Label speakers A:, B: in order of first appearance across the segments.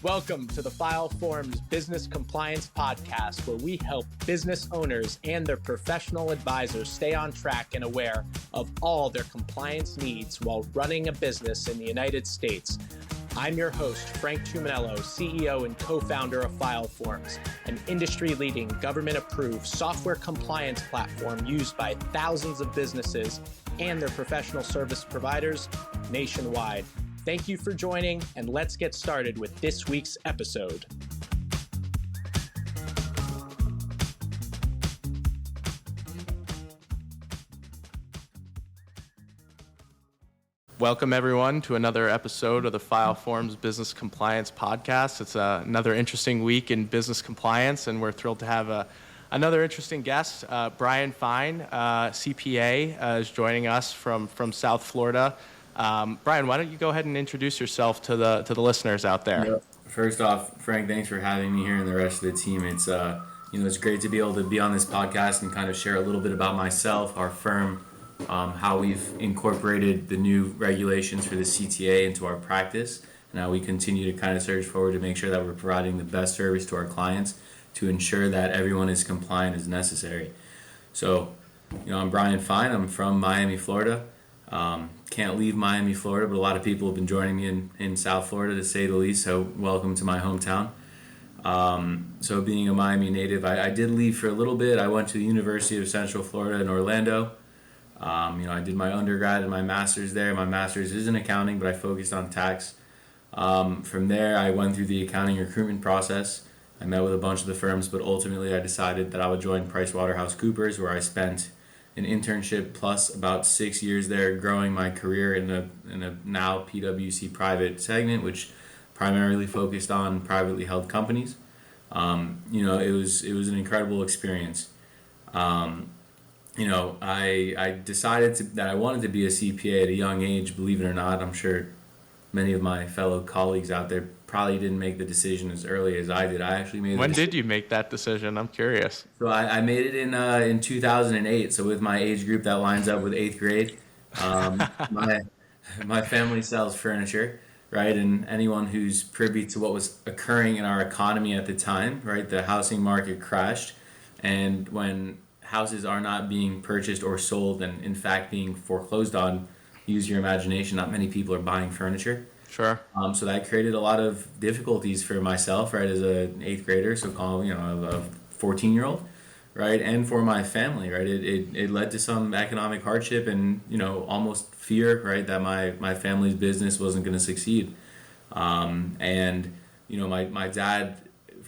A: Welcome to the File Forms Business Compliance Podcast, where we help business owners and their professional advisors stay on track and aware of all their compliance needs while running a business in the United States. I'm your host, Frank Tuminello, CEO and co-founder of File Forms, an industry-leading government-approved software compliance platform used by thousands of businesses and their professional service providers nationwide. Thank you for joining, and let's get started with this week's episode. Welcome, everyone, to another episode of the File Forms Business Compliance Podcast. It's another interesting week in business compliance, and we're thrilled to have another interesting guest. Brian Fine, CPA, is joining us from South Florida. Brian, why don't you go ahead and introduce yourself to the listeners out there?
B: Yep. First off, Frank, thanks for having me here and the rest of the team. It's it's great to be able to be on this podcast and kind of share a little bit about myself, our firm, how we've incorporated the new regulations for the CTA into our practice. Now we continue to kind of surge forward to make sure that we're providing the best service to our clients to ensure that everyone is compliant as necessary. So, I'm Brian Fine. I'm from Miami, Florida. Can't leave Miami, Florida, but a lot of people have been joining me in South Florida, to say the least, so welcome to my hometown. So being a Miami native, I did leave for a little bit. I went to the University of Central Florida in Orlando. I did my undergrad and my master's there. My master's is in accounting, but I focused on tax. From there, I went through the accounting recruitment process. I met with a bunch of the firms, but ultimately I decided that I would join PricewaterhouseCoopers, where I spent an internship plus about 6 years there, growing my career in a now PwC private segment, which primarily focused on privately held companies. It was an incredible experience. I decided that I wanted to be a CPA at a young age. Believe it or not, I'm sure many of my fellow colleagues out there probably didn't make the decision as early as I did. I actually made.
A: When did you make that decision? I'm curious.
B: So I made it in 2008. So with my age group, that lines up with 8th grade. My family sells furniture, right? And anyone who's privy to what was occurring in our economy at the time, right? The housing market crashed, and when houses are not being purchased or sold, and in fact being foreclosed on, use your imagination. Not many people are buying furniture.
A: Sure.
B: So that created a lot of difficulties for myself, right, as an 8th grader, so called, a 14-year-old, right, and for my family, right. It led to some economic hardship and, almost fear, right, that my family's business wasn't going to succeed. My dad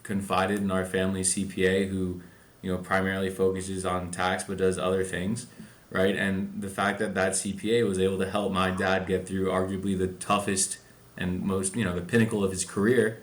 B: confided in our family CPA, who, primarily focuses on tax but does other things, right, and the fact that CPA was able to help my dad get through arguably the toughest and most, the pinnacle of his career,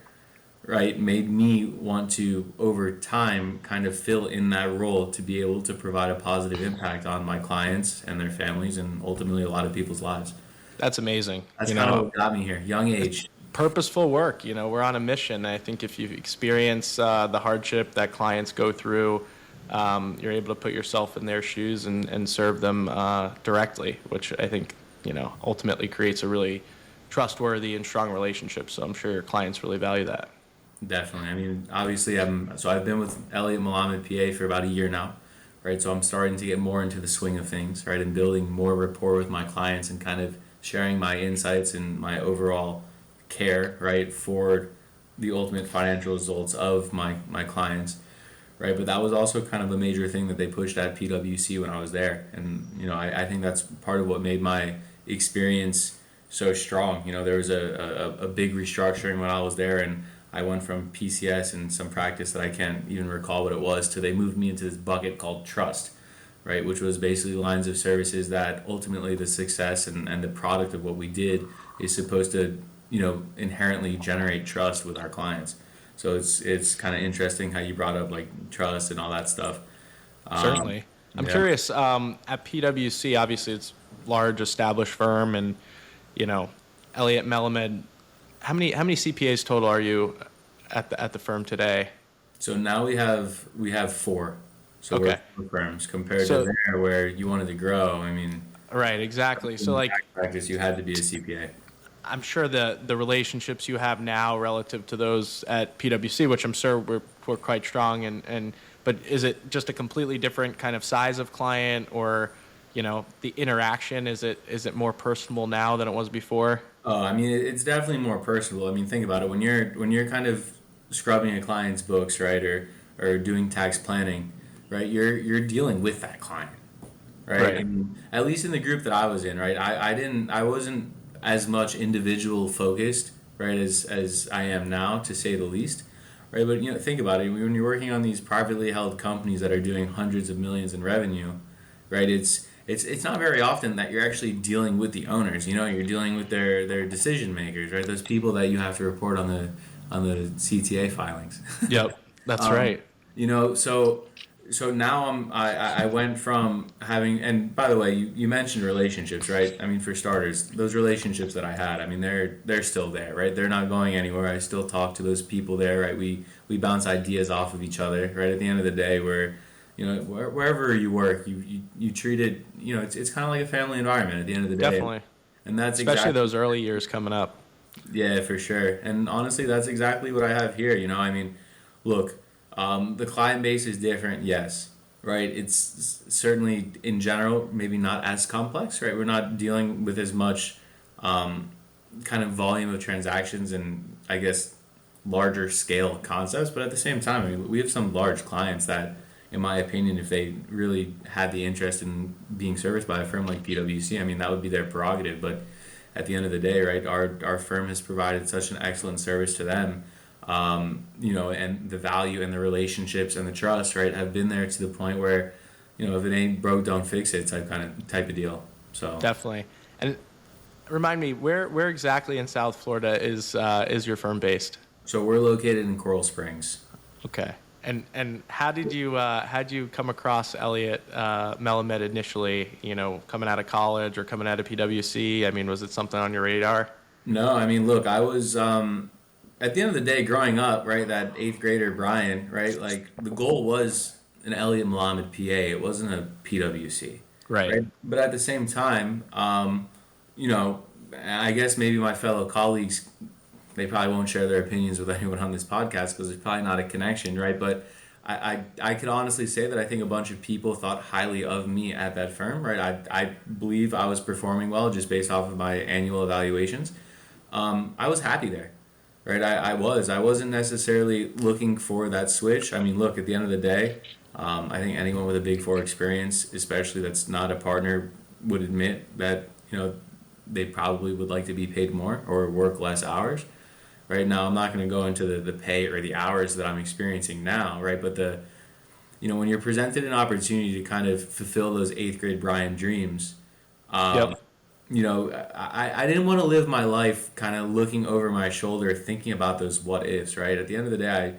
B: right, made me want to, over time, kind of fill in that role to be able to provide a positive impact on my clients and their families and ultimately a lot of people's lives.
A: That's amazing.
B: That's kind of what got me here, young age.
A: Purposeful work. We're on a mission. I think if you experience the hardship that clients go through, you're able to put yourself in their shoes and serve them directly, which I think, ultimately creates a really trustworthy and strong relationship. So I'm sure your clients really value that.
B: Definitely. I mean, obviously, I've been with Elliott Malamed PA for about a year now, right? So I'm starting to get more into the swing of things, right, and building more rapport with my clients and kind of sharing my insights and my overall care, right, for the ultimate financial results of my clients, right? But that was also kind of a major thing that they pushed at PwC when I was there, and I think that's part of what made my experience so strong. There was a big restructuring when I was there, and I went from PCS and some practice that I can't even recall what it was to they moved me into this bucket called trust, right, which was basically lines of services that ultimately the success and the product of what we did is supposed to inherently generate trust with our clients. So it's kind of interesting how you brought up like trust and all that stuff.
A: Certainly. I'm curious, at PwC, obviously it's a large established firm, and Elliott Malamed, how many CPAs total are you at the firm today?
B: So now we have 4. So
A: okay.
B: We're 4 firms compared to there where you wanted to grow. I mean,
A: right, exactly. So like
B: practice, you had to be a CPA.
A: I'm sure the relationships you have now relative to those at PwC, which I'm sure were quite strong, but is it just a completely different kind of size of client, or the interaction, is it more personable now than it was before?
B: Oh, I mean, it's definitely more personal. I mean, think about it. When you're kind of scrubbing a client's books, right, or doing tax planning, right, you're dealing with that client, right?
A: Right.
B: And at least in the group that I was in, right, I wasn't as much individual focused, right, as I am now, to say the least, right? But think about it. When you're working on these privately held companies that are doing hundreds of millions in revenue, right? It's not very often that you're actually dealing with the owners. You're dealing with their decision makers, right? Those people that you have to report on the CTA filings.
A: Yep, that's
B: Um,
A: right.
B: so now I went from having, and by the way, you mentioned relationships, right? I mean, for starters, those relationships that I had, I mean, they're still there, right? They're not going anywhere. I still talk to those people there, right? We bounce ideas off of each other, right? At the end of the day, wherever you work, you treat it, it's kind of like a family environment at the end of the day.
A: Definitely.
B: And that's
A: Especially
B: exactly,
A: those early years coming up.
B: yeah, for sure. And honestly, that's exactly what I have here. I mean, look, the client base is different, yes, right? It's certainly in general maybe not as complex, right? We're not dealing with as much kind of volume of transactions and I guess larger scale concepts, but at the same time, I mean, we have some large clients that, in my opinion, if they really had the interest in being serviced by a firm like PwC, I mean, that would be their prerogative. But at the end of the day, right, our firm has provided such an excellent service to them, and the value and the relationships and the trust, right, have been there to the point where, if it ain't broke, don't fix it type of deal. So
A: Definitely. And remind me, where exactly in South Florida is your firm based?
B: so we're located in Coral Springs.
A: Okay. And how did you come across Elliot Melamed initially? Coming out of college or coming out of PwC? I mean, was it something on your radar?
B: No, I mean, look, I was at the end of the day, growing up, right, that eighth grader Brian, right, like the goal was an Elliot Melamed PA. It wasn't a PwC,
A: Right.
B: right? But at the same time, you know, I guess maybe my fellow colleagues, they probably won't share their opinions with anyone on this podcast because there's probably not a connection, right? But I could honestly say that I think a bunch of people thought highly of me at that firm, right? I believe I was performing well just based off of my annual evaluations. I was happy there, right? I wasn't necessarily looking for that switch. I mean, look, at the end of the day, I think anyone with a Big Four experience, especially that's not a partner, would admit that, they probably would like to be paid more or work less hours. Right now, I'm not going to go into the pay or the hours that I'm experiencing now, right? But when you're presented an opportunity to kind of fulfill those eighth grade Brian dreams, um,
A: Yep.
B: I didn't want to live my life kind of looking over my shoulder, thinking about those what ifs, right? At the end of the day,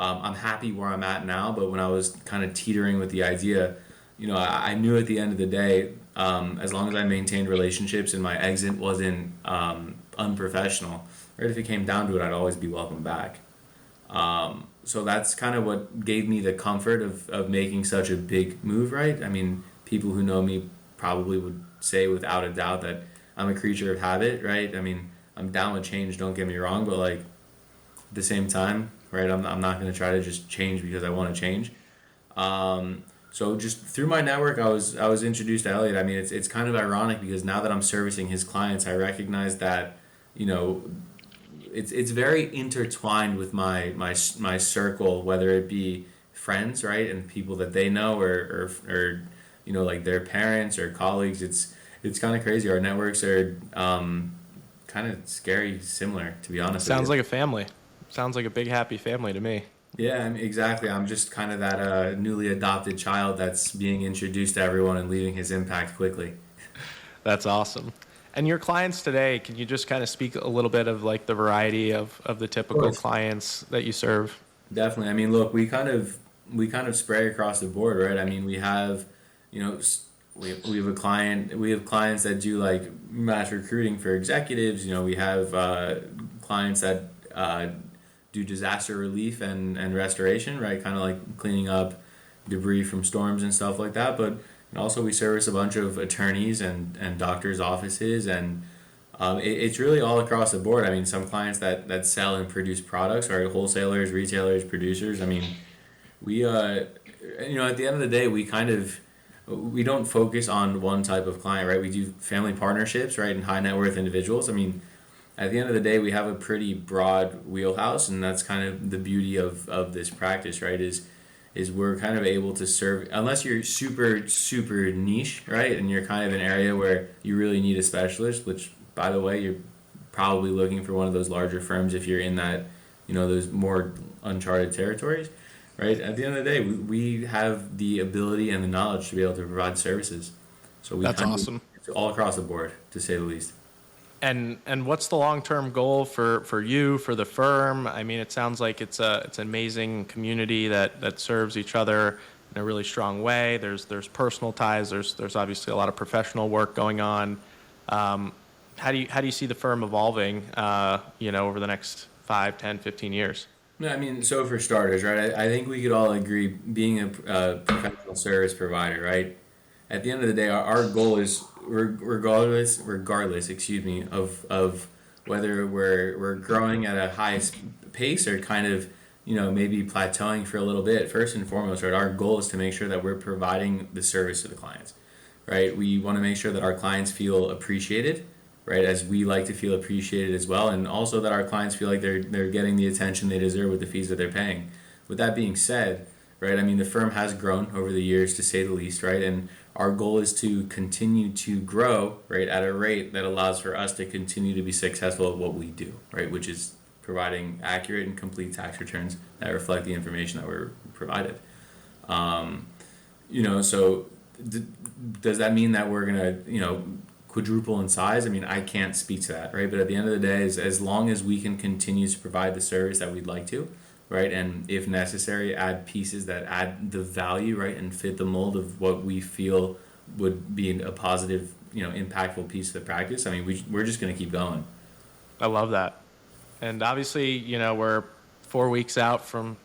B: I'm happy where I'm at now, but when I was kind of teetering with the idea, I knew at the end of the day, as long as I maintained relationships and my exit wasn't unprofessional, right? If it came down to it, I'd always be welcome back. So that's kind of what gave me the comfort of making such a big move, right? I mean, people who know me probably would say without a doubt that I'm a creature of habit, right? I mean, I'm down with change, don't get me wrong, but like at the same time, right, I'm not going to try to just change because I want to change. So just through my network, I was introduced to Elliot. I mean, it's kind of ironic because now that I'm servicing his clients, I recognize that, it's very intertwined with my circle, whether it be friends, right, and people that they know, or like their parents or colleagues. It's kind of crazy. Our networks are kind of scary, similar, to be honest with
A: Sounds
B: you.
A: like a family. Sounds like a big happy family to me.
B: Yeah, I mean, exactly. I'm just kind of that newly adopted child that's being introduced to everyone and leaving his impact quickly.
A: That's awesome. And your clients today, can you just kind of speak a little bit of like the variety of the
B: Of
A: typical
B: course.
A: clients that you serve?
B: Definitely. I mean, look, we kind of spray across the board, right? I mean, we have, we have a client. We have clients that do like mass recruiting for executives. We have clients that do disaster relief and restoration, right? Kind of like cleaning up debris from storms and stuff like that. But also we service a bunch of attorneys and doctors' offices and It's really all across the board. I mean, some clients that sell and produce products are wholesalers, retailers, producers. I mean, we at the end of the day, we don't focus on one type of client, right? We do family partnerships, right, and high net worth individuals. I mean, at the end of the day, we have a pretty broad wheelhouse, and that's kind of the beauty of this practice, right? Is we're kind of able to serve, unless you're super super niche, right, and you're kind of an area where you really need a specialist, which by the way, you're probably looking for one of those larger firms if you're in that, those more uncharted territories, right? At the end of the day, we have the ability and the knowledge to be able to provide services. So
A: that's awesome.
B: It's all across the board, to say the least.
A: And what's the long-term goal for you, for the firm? I mean, it sounds like it's an amazing community that serves each other in a really strong way. There's personal ties. There's obviously a lot of professional work going on. How do you see the firm evolving, over the next 5, 10, 15 years?
B: Yeah, I mean, so for starters, right, I think we could all agree being a professional service provider, right? At the end of the day, our goal is regardless, of whether we're growing at a high pace or kind of, maybe plateauing for a little bit. First and foremost, right, our goal is to make sure that we're providing the service to the clients, right? We want to make sure that our clients feel appreciated, right, as we like to feel appreciated as well, and also that our clients feel like they're getting the attention they deserve with the fees that they're paying. With that being said, right, I mean, the firm has grown over the years, to say the least, right, and our goal is to continue to grow, right, at a rate that allows for us to continue to be successful at what we do, right, which is providing accurate and complete tax returns that reflect the information that we're provided. So does that mean that we're gonna, quadruple in size? I mean, I can't speak to that, right? But at the end of the day, as long as we can continue to provide the service that we'd like to, right, and if necessary, add pieces that add the value, right, and fit the mold of what we feel would be a positive, impactful piece of the practice. I mean, we're just going to keep going.
A: I love that. And obviously, we're 4 weeks out from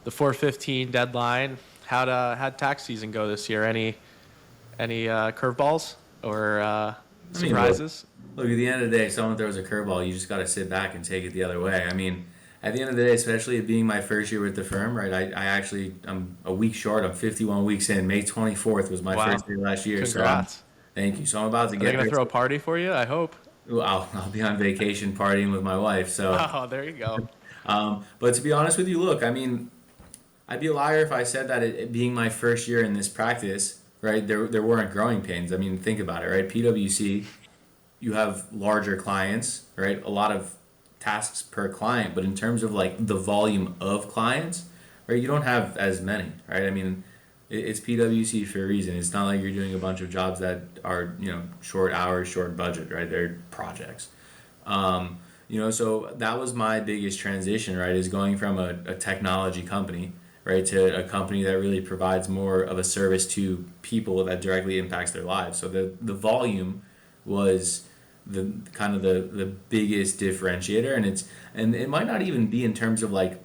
A: the 4/15 deadline. How'd tax season go this year? Any curveballs or surprises?
B: Look, at the end of the day, if someone throws a curveball, you just got to sit back and take it the other way. I mean, at the end of the day, especially it being my first year with the firm, right, I'm a week short. I'm 51 weeks in. May 24th was my first day last year.
A: Congrats.
B: So thank you. So I'm about to get...
A: Are they going to throw a party for you? I hope.
B: I'll be on vacation partying with my wife. So.
A: Oh, there you go.
B: But to be honest with you, look, I mean, I'd be a liar if I said that it being my first year in this practice, right, there weren't growing pains. I mean, think about it, right? PwC, you have larger clients, right? A lot of tasks per client, but in terms of like the volume of clients, right, you don't have as many, right? I mean, it's PwC for a reason. It's not like you're doing a bunch of jobs that are, short hours, short budget, right? They're projects. So that was my biggest transition, right, is going from a technology company, right, to a company that really provides more of a service to people that directly impacts their lives. So the volume was the kind of the biggest differentiator, and it might not even be in terms of like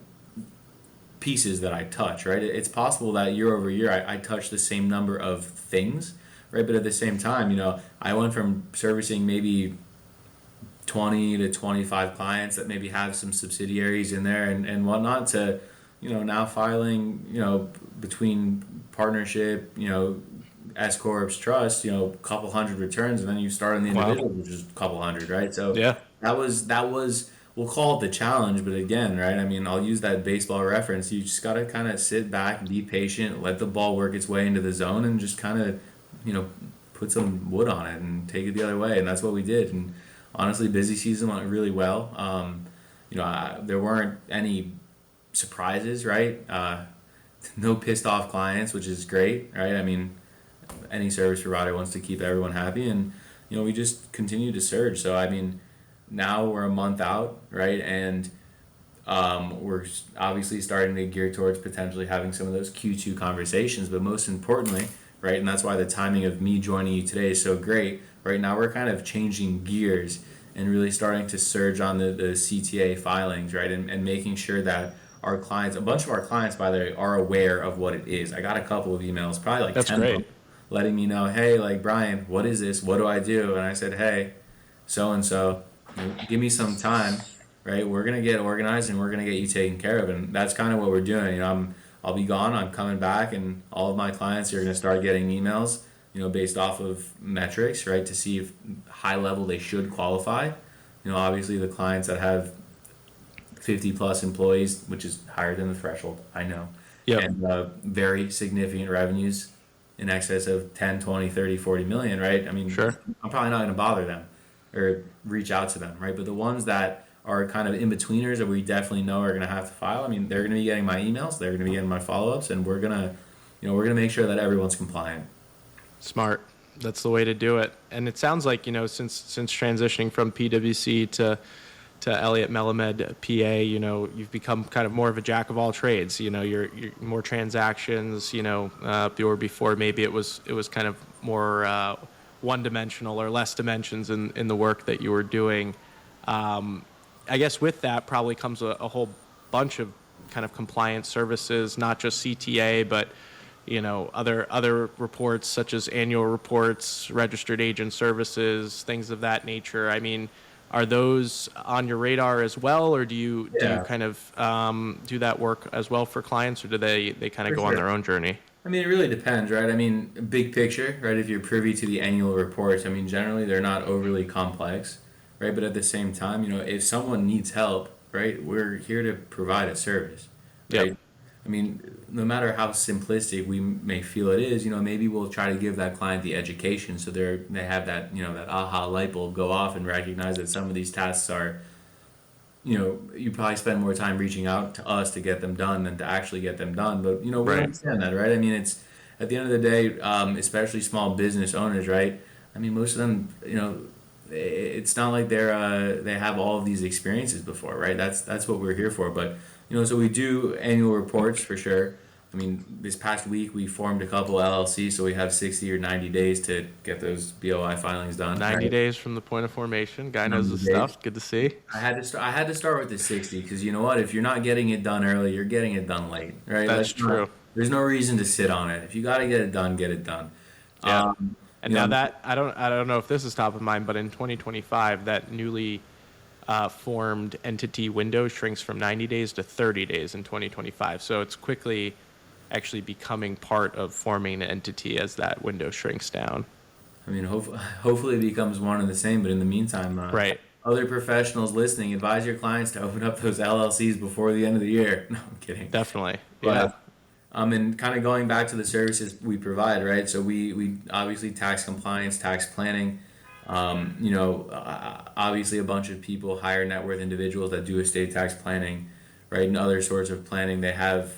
B: pieces that I touch, right? It's possible that year over year I touch the same number of things, right? But at the same time, I went from servicing maybe 20 to 25 clients that maybe have some subsidiaries in there and whatnot to, now filing, between partnership, S corps, trust, a couple hundred returns, and then you start on the individual, which is a couple hundred, right? So
A: yeah,
B: that was we'll call it the challenge, but again, right? I mean, I'll use that baseball reference. You just gotta kind of sit back, be patient, let the ball work its way into the zone, and just kind of, put some wood on it and take it the other way, and that's what we did. And honestly, busy season went really well. There weren't any surprises, right? No pissed off clients, which is great, right? I mean, any service provider wants to keep everyone happy, and we just continue to surge. So I mean, now we're a month out, right, and we're obviously starting to gear towards potentially having some of those Q2 conversations, but most importantly, right, and that's why the timing of me joining you today is so great. Right now we're kind of changing gears and really starting to surge on the CTA filings, right, and making sure that our clients, a bunch of our clients, by the way, are aware of what it is. I got a couple of emails, probably like
A: That's
B: 10
A: great.
B: of them, letting me know, hey, like, Brian, what is this? What do I do? And I said, hey, so and so, give me some time, right? We're gonna get organized and we're gonna get you taken care of, and that's kind of what we're doing. I'll be gone. I'm coming back, and all of my clients are gonna start getting emails, based off of metrics, right, to see if high level they should qualify. Obviously the clients that have 50 plus employees, which is higher than the threshold, I know,
A: Yep.
B: and very significant revenues in excess of 10, 20, 30, 40 million, right? I mean,
A: Sure.
B: I'm probably not going to bother them or reach out to them, right? But the ones that are kind of in betweeners that we definitely know are going to have to file, I mean, they're going to be getting my emails, they're going to be getting my follow ups, and we're going to make sure that everyone's compliant.
A: Smart. That's the way to do it. And it sounds like, since transitioning from PwC to Elliott Melamed PA, you've become kind of more of a jack of all trades. You're more transactions. Or before maybe it was kind of more one dimensional or less dimensions in the work that you were doing. I guess with that probably comes a whole bunch of kind of compliance services, not just CTA, but other reports such as annual reports, registered agent services, things of that nature. I mean, are those on your radar as well, or do you
B: Yeah,
A: kind of do that work as well for clients, or do they kind of
B: for
A: go on
B: sure.
A: their own journey?
B: I mean, it really depends, right? I mean, big picture, right? If you're privy to the annual reports, I mean, generally they're not overly complex, right? But at the same time, if someone needs help, right, we're here to provide a service,
A: Yep.
B: right? I mean, no matter how simplistic we may feel it is, maybe we'll try to give that client the education so they have that, that aha light bulb go off and recognize that some of these tasks are, you probably spend more time reaching out to us to get them done than to actually get them done. But we
A: Right.
B: understand that, right? I mean, it's at the end of the day, especially small business owners, right? I mean, most of them, it's not like they have all of these experiences before, right? That's what we're here for. But so we do annual reports for sure. I mean, this past week we formed a couple LLCs, so we have 60 or 90 days to get those BOI filings done,
A: 90
B: right?
A: days from the point of formation. Guy knows
B: 90
A: his
B: days.
A: stuff. Good to see.
B: I had to start with the 60 because you know what? If you're not getting it done early, you're getting it done late, right?
A: That's true.
B: There's no reason to sit on it. If you got to get it done, get it done.
A: Yeah.
B: Um,
A: And
B: you
A: now
B: know,
A: that I don't know if this is top of mind, but in 2025, that newly formed entity window shrinks from 90 days to 30 days in 2025. So it's quickly actually becoming part of forming an entity as that window shrinks down.
B: I mean, hopefully it becomes one and the same. But in the meantime,
A: Right.
B: other professionals listening, advise your clients to open up those LLCs before the end of the year. No, I'm kidding.
A: Definitely. Yeah.
B: But and kind of going back to the services we provide, right? So we obviously tax compliance, tax planning. Obviously a bunch of people, higher net worth individuals that do estate tax planning, right, and other sorts of planning. They have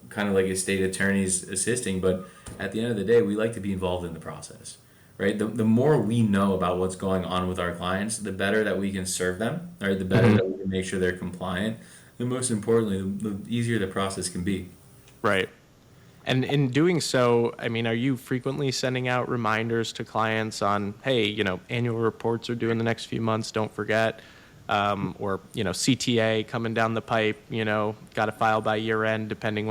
B: kind of like estate attorneys assisting, but at the end of the day, we like to be involved in the process, right? The more we know about what's going on with our clients, the better that we can serve them, right? The better
A: Mhm.
B: that we can make sure they're compliant, and most importantly, the easier the process can be.
A: Right. And in doing so, I mean, are you frequently sending out reminders to clients on, hey, annual reports are due in the next few months, don't forget, or CTA coming down the pipe, got to file by year end, depending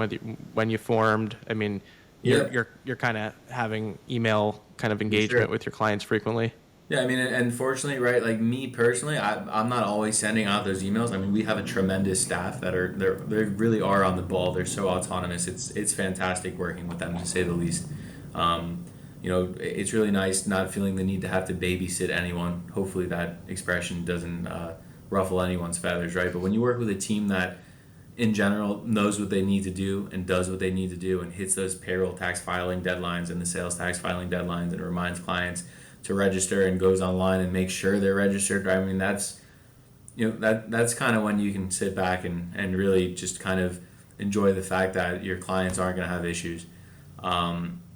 A: when you formed. I mean,
B: Yeah,
A: you're kind of having email kind of
B: for sure.
A: engagement with your clients frequently.
B: Yeah, I mean, and fortunately, right, like me personally, I'm not always sending out those emails. I mean, we have a tremendous staff that they really are on the ball. They're so autonomous. It's fantastic working with them, to say the least. It's really nice not feeling the need to have to babysit anyone. Hopefully, that expression doesn't ruffle anyone's feathers, right? But when you work with a team that, in general, knows what they need to do and does what they need to do and hits those payroll tax filing deadlines and the sales tax filing deadlines and reminds clients to register and goes online and makes sure they're registered. I mean, that's kind of when you can sit back and really just kind of enjoy the fact that your clients aren't going to have issues.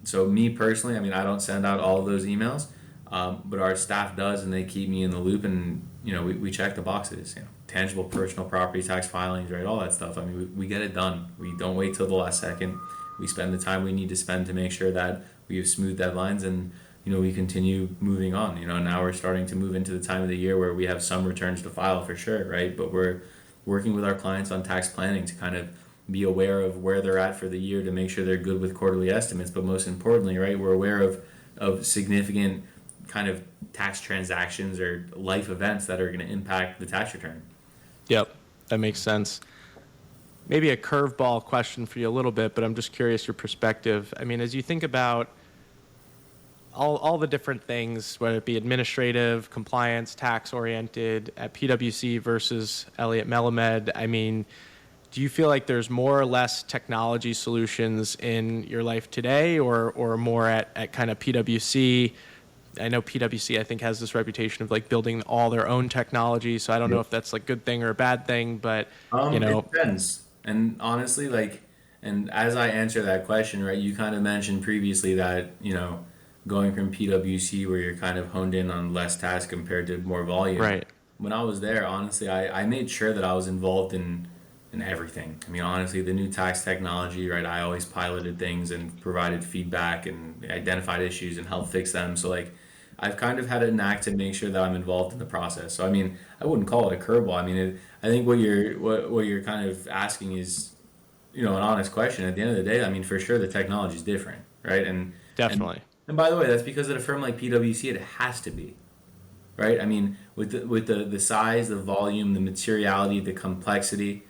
B: So me personally, I mean, I don't send out all of those emails, but our staff does, and they keep me in the loop. And we check the boxes. Tangible personal property tax filings, right? All that stuff. I mean, we get it done. We don't wait till the last second. We spend the time we need to spend to make sure that we have smooth deadlines, and we continue moving on. Now we're starting to move into the time of the year where we have some returns to file for sure, right? But we're working with our clients on tax planning to kind of be aware of where they're at for the year to make sure they're good with quarterly estimates. But most importantly, right, we're aware of significant kind of tax transactions or life events that are going to impact the tax return.
A: Yep, that makes sense. Maybe a curveball question for you a little bit, but I'm just curious your perspective. I mean, as you think about all the different things, whether it be administrative, compliance, tax oriented at PwC versus Elliott Melamed, I mean, do you feel like there's more or less technology solutions in your life today, or more at kind of PwC? I know PwC, I think, has this reputation of like building all their own technology. So I don't know if that's like a good thing or a bad thing, but
B: It depends. And honestly, like, and as I answer that question, right, you kind of mentioned previously that, going from PwC where you're kind of honed in on less tasks compared to more volume.
A: right,
B: When I was there, honestly, I made sure that I was involved in everything. I mean, honestly, the new tax technology, right, I always piloted things and provided feedback and identified issues and helped fix them. So, like, I've kind of had a knack to make sure that I'm involved in the process. So, I mean, I wouldn't call it a curveball. I mean, I think what you're kind of asking is, an honest question. At the end of the day, I mean, for sure, the technology is different, right?
A: definitely,
B: And by the way, that's because at a firm like PwC, it has to be, right? I mean, with the size, the volume, the materiality, the complexity,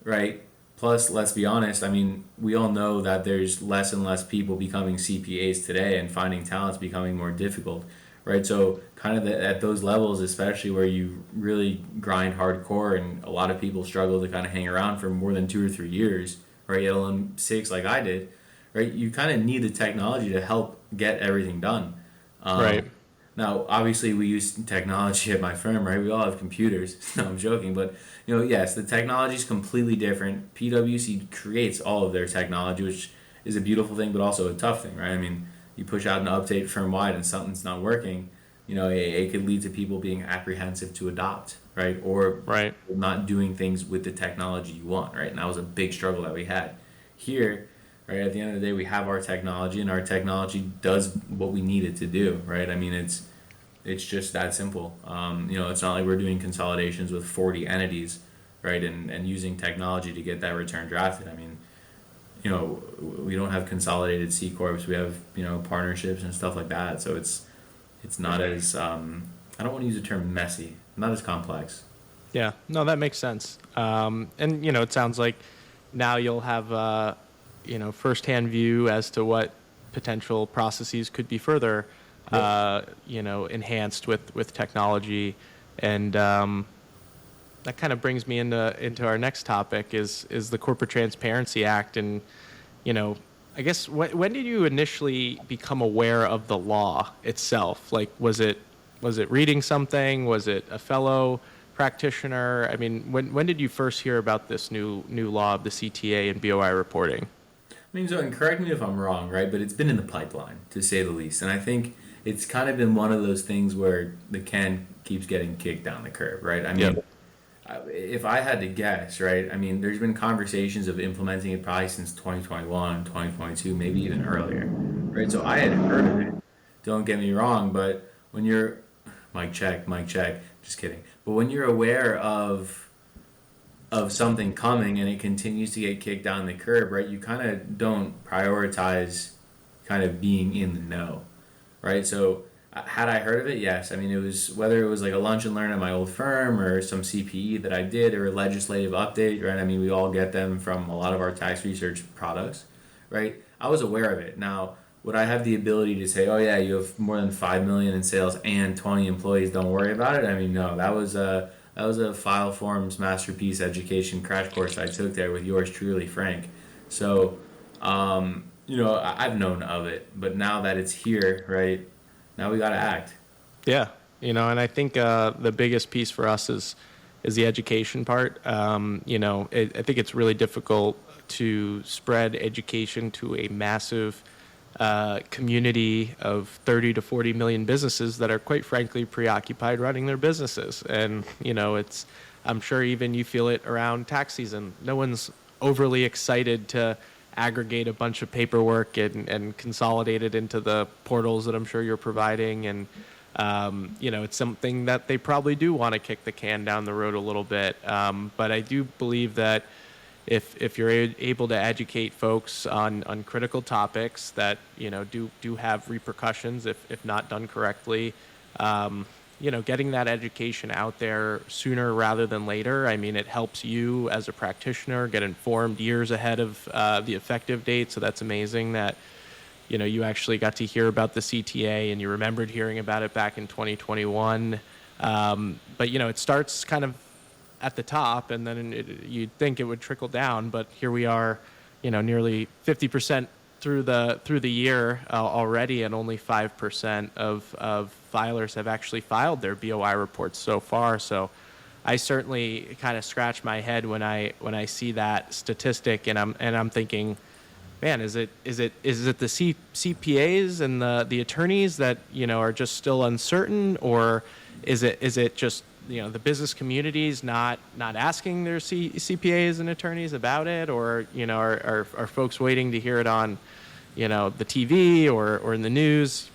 B: right? Plus, let's be honest, I mean, we all know that there's less and less people becoming CPAs today, and finding talent's becoming more difficult, right? So kind of at those levels, especially where you really grind hardcore and a lot of people struggle to kind of hang around for more than 2 or 3 years, right? Let alone 6 like I did, right? You kind of need the technology to help get everything done.
A: right.
B: Now, obviously, we use technology at my firm, right? We all have computers. No, I'm joking, but yes, the technology is completely different. PwC creates all of their technology, which is a beautiful thing, but also a tough thing, right? I mean, you push out an update firm wide and something's not working, it could lead to people being apprehensive to adopt, right? Or
A: Right.
B: not doing things with the technology you want, right? And that was a big struggle that we had here. Right, at the end of the day, we have our technology, and our technology does what we need it to do. Right, I mean, it's just that simple. It's not like we're doing consolidations with 40 entities, right, and using technology to get that return drafted. I mean, we don't have consolidated C corps. We have partnerships and stuff like that. So it's not as I don't want to use the term messy, not as complex.
A: Yeah, no, that makes sense. And it sounds like now you'll have firsthand view as to what potential processes could be further, enhanced with technology, and that kind of brings me into our next topic is the Corporate Transparency Act, and I guess when did you initially become aware of the law itself? Like, was it reading something? Was it a fellow practitioner? I mean, when did you first hear about this new law of the CTA and BOI reporting?
B: I mean, so, and correct me if I'm wrong, right? But it's been in the pipeline, to say the least. And I think it's kind of been one of those things where the can keeps getting kicked down the curb, right? I mean, if I had to guess, right? I mean, there's been conversations of implementing it probably since 2021, 2022, maybe even earlier, right? So I had heard of it. Don't get me wrong, but when you're mic check, just kidding. But when you're aware of something coming and it continues to get kicked down the curb, right? You kind of don't prioritize kind of being in the know, right? So had I heard of it? Yes. I mean, it was whether it was like a lunch and learn at my old firm or some CPE that I did or a legislative update, right? I mean, we all get them from a lot of our tax research products, right? I was aware of it. Now, would I have the ability to say, oh yeah, you have more than 5 million in sales and 20 employees, don't worry about it? I mean, no, that was a file forms masterpiece education crash course I took there with yours truly, Frank. So, I've known of it, but now that it's here, right, now we got to act.
A: Yeah, and I think the biggest piece for us is the education part. I think it's really difficult to spread education to a massive community of 30 to 40 million businesses that are quite frankly preoccupied running their businesses. And, I'm sure even you feel it around tax season. No one's overly excited to aggregate a bunch of paperwork and consolidate it into the portals that I'm sure you're providing. And, it's something that they probably do want to kick the can down the road a little bit. But I do believe that, if you're able to educate folks on critical topics that do have repercussions if not done correctly, getting that education out there sooner rather than later. I mean, it helps you as a practitioner get informed years ahead of the effective date. So that's amazing that you actually got to hear about the CTA and you remembered hearing about it back in 2021. But it starts kind of at the top, and then you'd think it would trickle down, but here we are, nearly 50% through the year already, and only 5% of filers have actually filed their BOI reports so far. So I certainly kind of scratch my head when I see that statistic, and I'm thinking, man, is it the CPAs and the attorneys that are just still uncertain, or is it just the business community's not asking their CPAs and attorneys about it, or are folks waiting to hear it on the TV or in the news?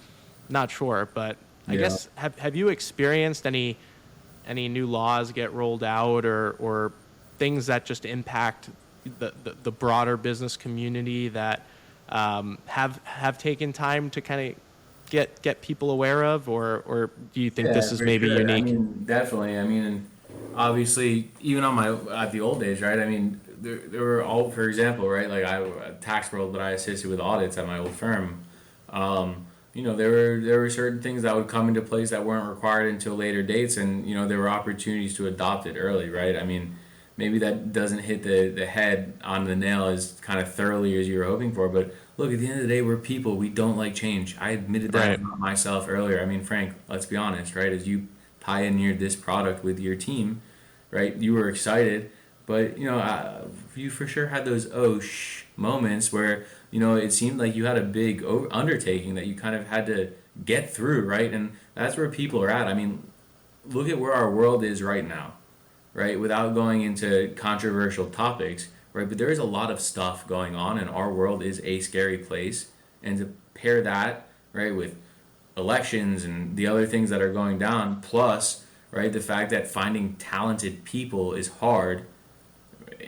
A: Not sure, but I guess have you experienced any new laws get rolled out or things that just impact the broader business community that have taken time to kind of get people aware of, or do you think this is maybe unique?
B: I mean, definitely. I mean, obviously, even at the old days, right? I mean, there were all, for example, right? Like tax world, but I assisted with audits at my old firm. There were certain things that would come into place that weren't required until later dates, and there were opportunities to adopt it early, right? I mean, maybe that doesn't hit the head on the nail as kind of thoroughly as you were hoping for, but look, at the end of the day, we're people. We don't like change. I admitted that myself earlier. I mean, Frank, let's be honest, right? As you pioneered this product with your team, right? You were excited, but you for sure had those moments where it seemed like you had a big undertaking that you kind of had to get through, right? And that's where people are at. I mean, look at where our world is right now, right? Without going into controversial topics. Right, but there is a lot of stuff going on, and our world is a scary place. And to pair that, right, with elections and the other things that are going down, plus, right, the fact that finding talented people is hard,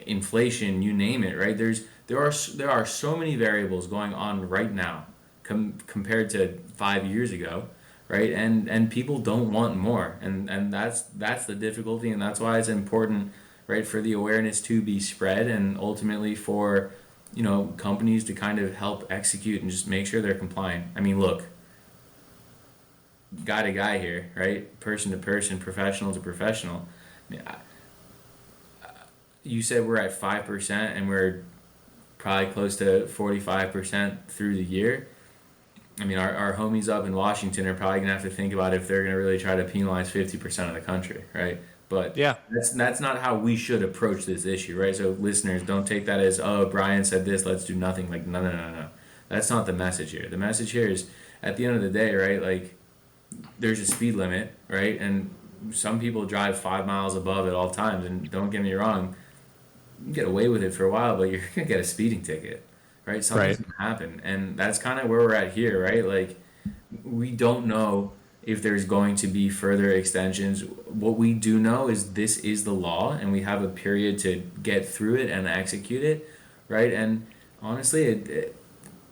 B: inflation, you name it, right? There are so many variables going on right now compared to 5 years ago, right? And people don't want more, and that's the difficulty, and that's why it's important, right, for the awareness to be spread, and ultimately for companies to kind of help execute and just make sure they're compliant. I mean, look, guy to guy here, right, person to person, professional to professional. I mean, you said we're at 5%, and we're probably close to 45% through the year. I mean, our homies up in Washington are probably gonna have to think about if they're gonna really try to penalize 50% of the country, right? But
A: Yeah.
B: that's not how we should approach this issue, right? So listeners, don't take that as, oh, Brian said this, let's do nothing. Like, no. That's not the message here. The message here is, at the end of the day, right, like, there's a speed limit, right? And some people drive 5 miles above at all times. And don't get me wrong, you can get away with it for a while, but you're going to get a speeding ticket, right? Something's going to happen. And that's kind of where we're at here, right? Like, we don't know if there's going to be further extensions. What we do know is this is the law, and we have a period to get through it and execute it, right? And honestly,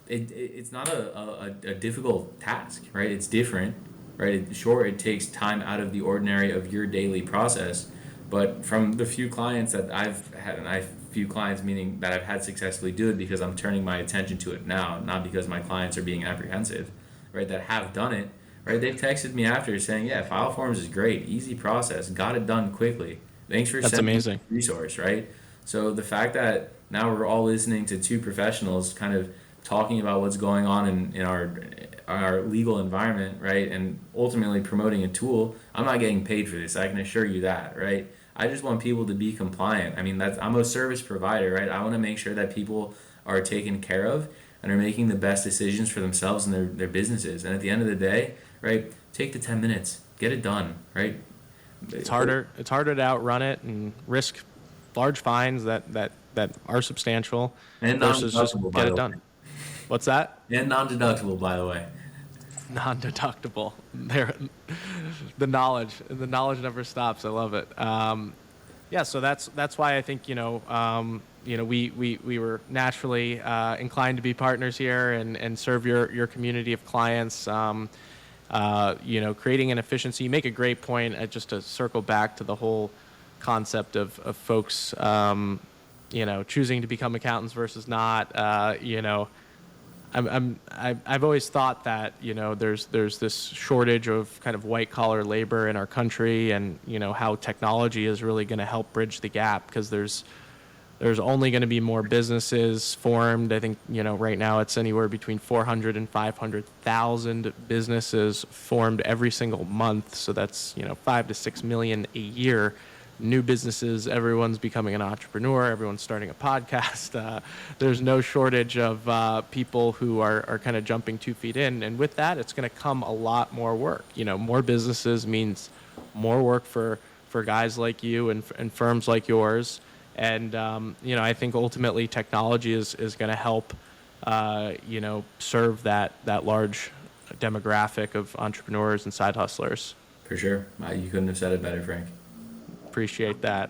B: it's not a difficult task, right? It's different, right? Sure, it takes time out of the ordinary of your daily process, but from the few clients that I've had, and few clients meaning that I've had successfully do it because I'm turning my attention to it now, not because my clients are being apprehensive, right? That have done it. Right, they've texted me after saying, "Yeah, file forms is great, easy process, got it done quickly. Thanks for sending me the resource." Right, so the fact that now we're all listening to two professionals kind of talking about what's going on in our legal environment, right, and ultimately promoting a tool. I'm not getting paid for this. I can assure you that, right? I just want people to be compliant. I mean, I'm a service provider, right? I want to make sure that people are taken care of and are making the best decisions for themselves and their businesses. And at the end of the day, right, take the 10 minutes, get it done, right?
A: It's harder to outrun it and risk large fines that are substantial
B: and
A: versus just get it done. What's that?
B: And non-deductible, by the way.
A: Non-deductible. The knowledge never stops. I love it. Yeah, so that's why I think we were naturally inclined to be partners here and serve your community of clients. Creating an efficiency. You make a great point. Just to circle back to the whole concept of folks, choosing to become accountants versus not. I've always thought that there's this shortage of kind of white collar labor in our country, and how technology is really going to help bridge the gap, because there's only going to be more businesses formed. I think right now it's anywhere between 400 and 500,000 businesses formed every single month. So that's 5 to 6 million a year. New businesses, everyone's becoming an entrepreneur, everyone's starting a podcast. There's no shortage of people who are kind of jumping 2 feet in. And with that, it's going to come a lot more work. More businesses means more work for guys like you and firms like yours. And, I think ultimately technology is going to help, serve that large demographic of entrepreneurs and side hustlers.
B: For sure. You couldn't have said it better, Frank.
A: Appreciate that.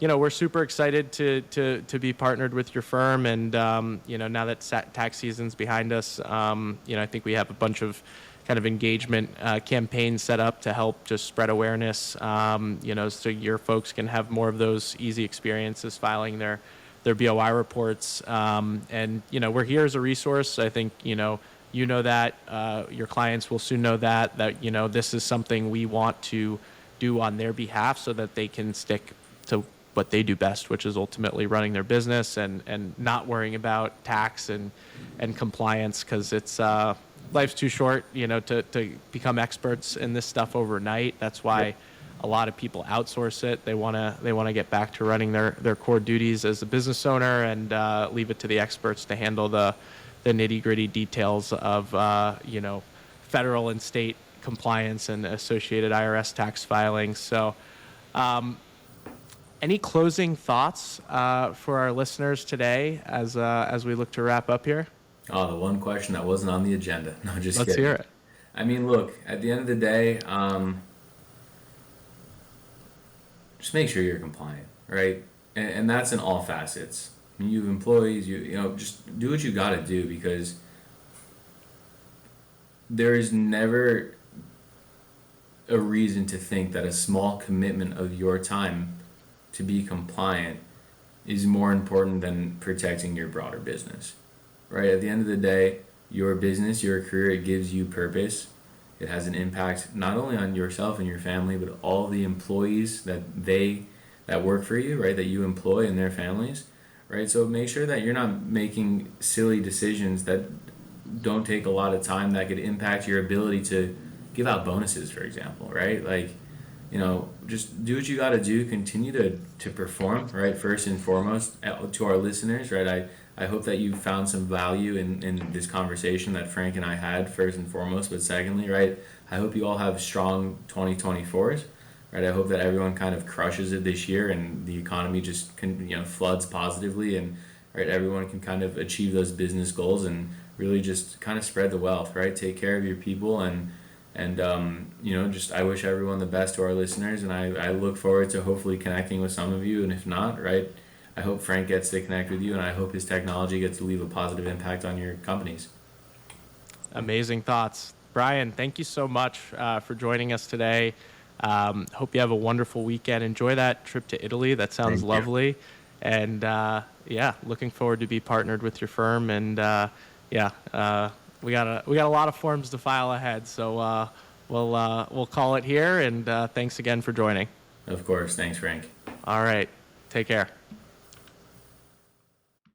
A: We're super excited to be partnered with your firm, and now that tax season's behind us, I think we have a bunch of kind of engagement campaigns set up to help just spread awareness, so your folks can have more of those easy experiences filing their BOI reports. And we're here as a resource. I think that your clients will soon know that this is something we want to do on their behalf, so that they can stick to what they do best, which is ultimately running their business and not worrying about tax and compliance, because it's life's too short, to become experts in this stuff overnight. That's why a lot of people outsource it. They want to get back to running their core duties as a business owner, and leave it to the experts to handle the nitty-gritty details of federal and state compliance and associated IRS tax filings. So, any closing thoughts for our listeners today as we look to wrap up here?
B: Oh, the one question that wasn't on the agenda. No, just
A: Let's
B: kidding.
A: hear it.
B: I mean, look, at the end of the day, just make sure you're compliant, right? And that's in all facets. I mean, you have employees, just do what you got to do, because there is never a reason to think that a small commitment of your time to be compliant is more important than protecting your broader business, right? At the end of the day, your business, your career, it gives you purpose. It has an impact not only on yourself and your family, but all the employees that work for you, right? That you employ and their families, right? So make sure that you're not making silly decisions that don't take a lot of time, that could impact your ability to give out bonuses, for example, right? Like, just do what you got to do. Continue to perform, right? First and foremost, to our listeners, right? I hope that you found some value in this conversation that Frank and I had, first and foremost. But secondly, right, I hope you all have strong 2024s, right? I hope that everyone kind of crushes it this year, and the economy just floods positively, and right, everyone can kind of achieve those business goals and really just kind of spread the wealth, right? Take care of your people, and just I wish everyone the best to our listeners, and I look forward to hopefully connecting with some of you, and if not, right, I hope Frank gets to connect with you, and I hope his technology gets to leave a positive impact on your companies.
A: Amazing thoughts. Brian, thank you so much for joining us today. Hope you have a wonderful weekend. Enjoy that trip to Italy. That sounds lovely. And looking forward to be partnered with your firm. And we got a lot of forms to file ahead. So we'll call it here. And thanks again for joining.
B: Of course. Thanks, Frank.
A: All right. Take care.